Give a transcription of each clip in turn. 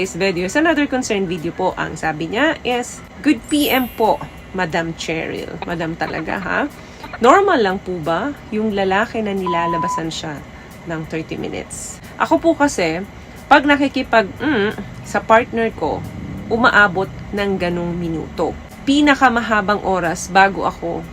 today's video is another concern video po. Ang sabi niya is, good PM po, Madam Cheryl. Madam talaga ha? Normal lang po ba yung lalaki na nilalabasan siya ng 30 minutes? Ako po kasi, pag nakikipag sa partner ko, umaabot ng ganong minuto. Pinakamahabang oras bago ako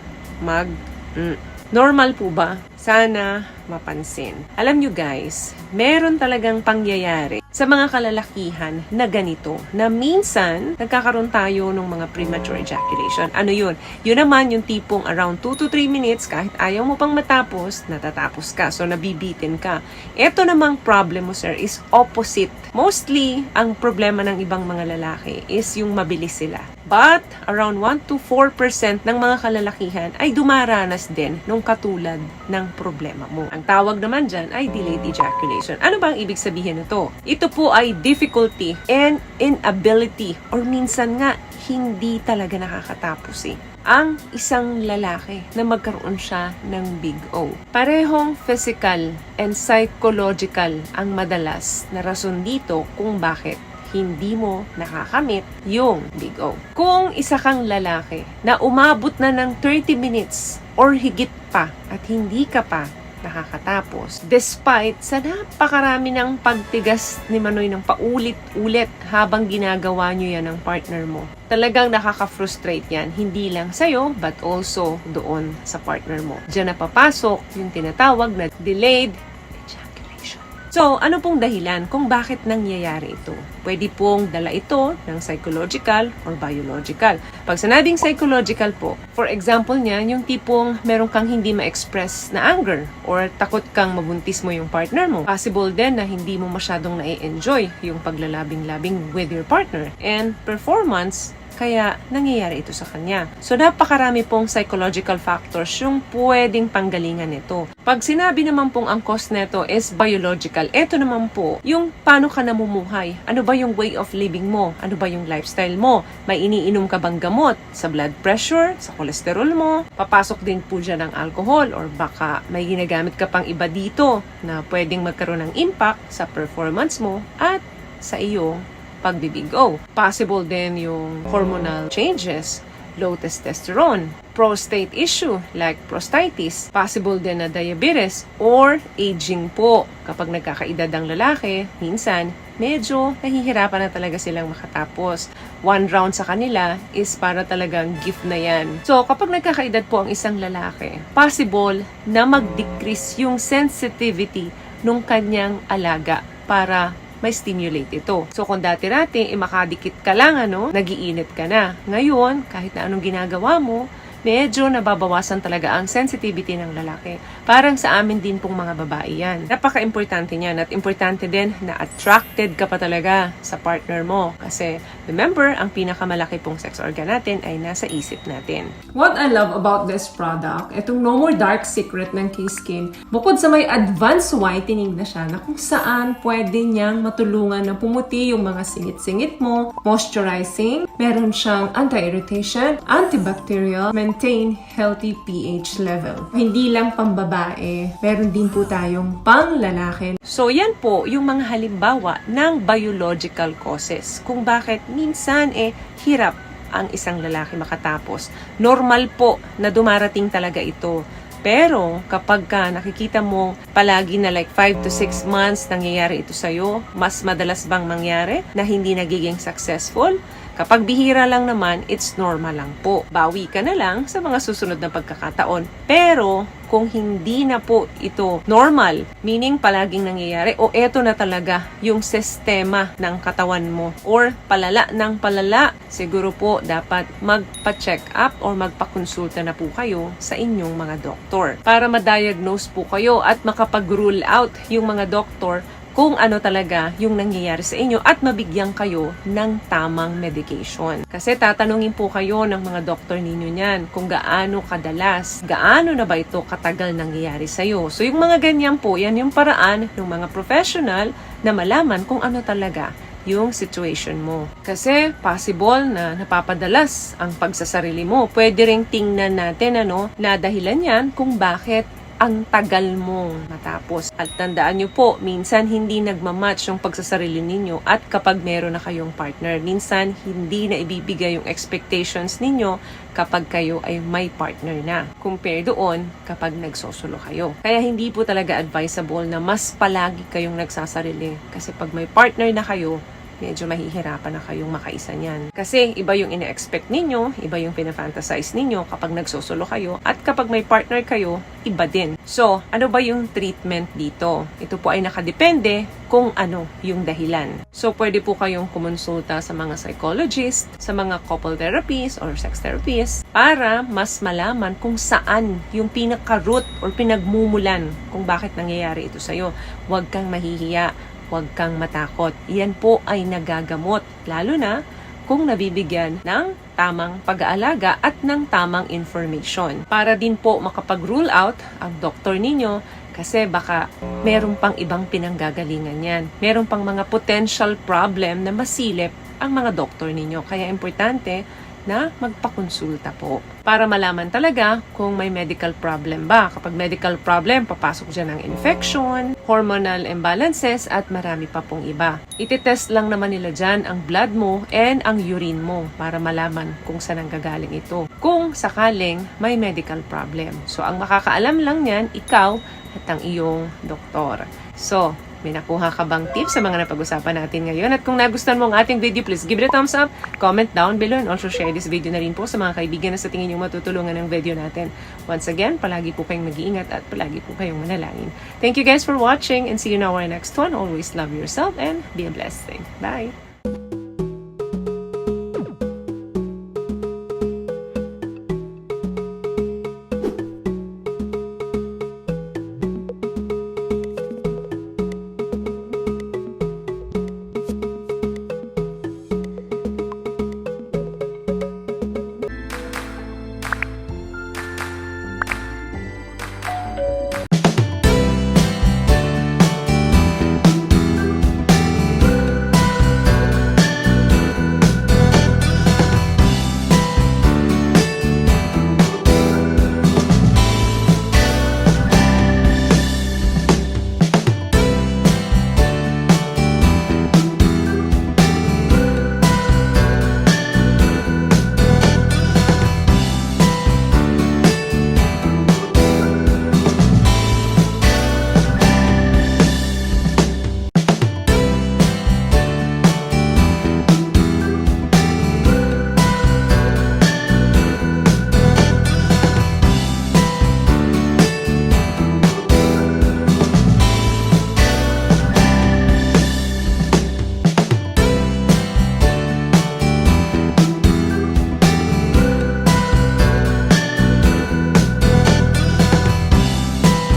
normal po ba? Sana mapansin. Alam nyo guys, meron talagang pangyayari sa mga kalalakihan na ganito, na minsan nagkakaroon tayo ng mga premature ejaculation. Ano yun? Yun naman yung tipong around 2 to 3 minutes, kahit ayaw mo pang matapos, natatapos ka. So, nabibitin ka. Ito namang problem mo, sir, is opposite. Mostly, ang problema ng ibang mga lalaki is yung mabilis sila. But, around 1 to 4% ng mga kalalakihan ay dumaranas din nung katulad ng problema mo. Ang tawag naman dyan ay delayed ejaculation. Ano ba ang ibig sabihin nito? Ito po ay difficulty and inability or minsan nga hindi talaga nakakatapos ang isang lalaki na magkaroon siya ng Big O. Parehong physical and psychological ang madalas na rason dito kung bakit hindi mo nakakamit yung Big O. Kung isa kang lalaki na umabot na ng 30 minutes or higit pa at hindi ka pa nakakatapos, despite sa napakarami ng pagtigas ni Manoy ng paulit-ulit habang ginagawa nyo yan ng partner mo, talagang nakaka-frustrate yan, hindi lang sa'yo but also doon sa partner mo. Diyan na papasok yung tinatawag na delayed ejaculation. So, ano pong dahilan kung bakit nangyayari ito? Pwede pong dala ito ng psychological or biological. Pag sinabing psychological po, for example niyan, yung tipong meron kang hindi ma-express na anger or takot kang mabuntis mo yung partner mo. Possible din na hindi mo masyadong na-enjoy yung paglalabing-labing with your partner. And performance, kaya nangyayari ito sa kanya. So, napakarami pong psychological factors yung pwedeng panggalingan nito. Pag sinabi naman pong ang cause nito is biological, ito naman po yung paano ka namumuhay. Ano ba yung way of living mo? Ano ba yung lifestyle mo? May iniinom ka bang gamot sa blood pressure, sa cholesterol mo? Papasok din po dyan ng alcohol or baka may ginagamit ka pang iba dito na pwedeng magkaroon ng impact sa performance mo at sa iyong pagbibigo. Possible din yung hormonal changes, low testosterone, prostate issue like prostatitis, possible din na diabetes or aging po. Kapag nagkakaedad ang lalaki, minsan medyo nahihirapan na talaga silang makatapos. One round sa kanila is para talagang gift na yan. So, kapag nagkakaedad po ang isang lalaki, possible na mag-decrease yung sensitivity nung kanyang alaga para may stimulate ito. So, kung dati-dati, makadikit ka lang, nagiinit ka na. Ngayon, kahit na anong ginagawa mo, medyo nababawasan talaga ang sensitivity ng lalaki. Parang sa amin din pong mga babae yan. Napaka-importante niyan at importante din na attracted ka pa talaga sa partner mo. Kasi, remember, ang pinakamalaki pong sex organ natin ay nasa isip natin. What I love about this product, itong No More Dark Secret ng K-Skin, bukod sa may advanced whitening na siya na kung saan pwede niyang matulungan na pumuti yung mga singit-singit mo, moisturizing, meron siyang anti-irritation, antibacterial, maintain healthy pH level. Hindi lang pambabae, meron din po tayong pang-lalaki. So, yan po yung mga halimbawa ng biological causes kung bakit minsan hirap ang isang lalaki makatapos. Normal po na dumarating talaga ito. Pero kapag nakikita mo palagi na like 5 to 6 months nangyayari ito sa'yo, mas madalas bang mangyari na hindi nagiging successful? Kapag bihira lang naman, it's normal lang po. Bawi ka na lang sa mga susunod na pagkakataon. Pero kung hindi na po ito normal, meaning palaging nangyayari, o eto na talaga yung sistema ng katawan mo, or palala ng palala, siguro po dapat magpa-check up or magpa-consulta na po kayo sa inyong mga doktor para ma-diagnose po kayo at makapag-rule out yung mga doktor kung ano talaga yung nangyayari sa inyo at mabigyan kayo ng tamang medication. Kasi tatanungin po kayo ng mga doktor ninyo niyan kung gaano kadalas, gaano na ba ito katagal nangyayari sa iyo. So yung mga ganyan po, yan yung paraan ng mga professional na malaman kung ano talaga yung situation mo. Kasi possible na napapadalas ang pagsasarili mo. Pwede ring tingnan natin na dahilan yan kung bakit ang tagal mong matapos. At tandaan nyo po, minsan hindi nagmamatch yung pagsasarili ninyo at kapag meron na kayong partner. Minsan hindi na ibibigay yung expectations ninyo kapag kayo ay may partner na. Compare doon kapag nagsosolo kayo. Kaya hindi po talaga advisable na mas palagi kayong nagsasarili. Kasi pag may partner na kayo, medyo mahihirapan na kayong makaisa niyan. Kasi iba yung ina-expect ninyo, iba yung pinafantasize ninyo kapag nagsosolo kayo, at kapag may partner kayo, iba din. So, ano ba yung treatment dito? Ito po ay nakadepende kung ano yung dahilan. So, pwede po kayong kumonsulta sa mga psychologist, sa mga couple therapists or sex therapists para mas malaman kung saan yung pinaka-root or pinagmumulan kung bakit nangyayari ito sa'yo. Huwag kang mahihiya. Huwag kang matakot. Iyan po ay nagagamot, lalo na kung nabibigyan ng tamang pag-aalaga at ng tamang information. Para din po makapag-rule out ang doktor ninyo kasi baka meron pang ibang pinanggagalingan yan. Meron pang mga potential problem na masilip ang mga doktor ninyo. Kaya importante na magpakonsulta po para malaman talaga kung may medical problem ba. Kapag medical problem, papasok dyan ang infection, hormonal imbalances, at marami pa pong iba. Ititest lang naman nila dyan ang blood mo and ang urine mo para malaman kung saan ang gagaling ito. Kung sakaling may medical problem. So, ang makakaalam lang yan, ikaw at ang iyong doktor. So, may nakuha ka bang tips sa mga napag-usapan natin ngayon? At kung nagustuhan mo ang ating video, please give it a thumbs up, comment down below, and also share this video na rin po sa mga kaibigan na sa tingin nyo matutulungan ng video natin. Once again, palagi po kayong mag-iingat at palagi po kayong manalangin. Thank you guys for watching and see you in our next one. Always love yourself and be a blessing. Bye!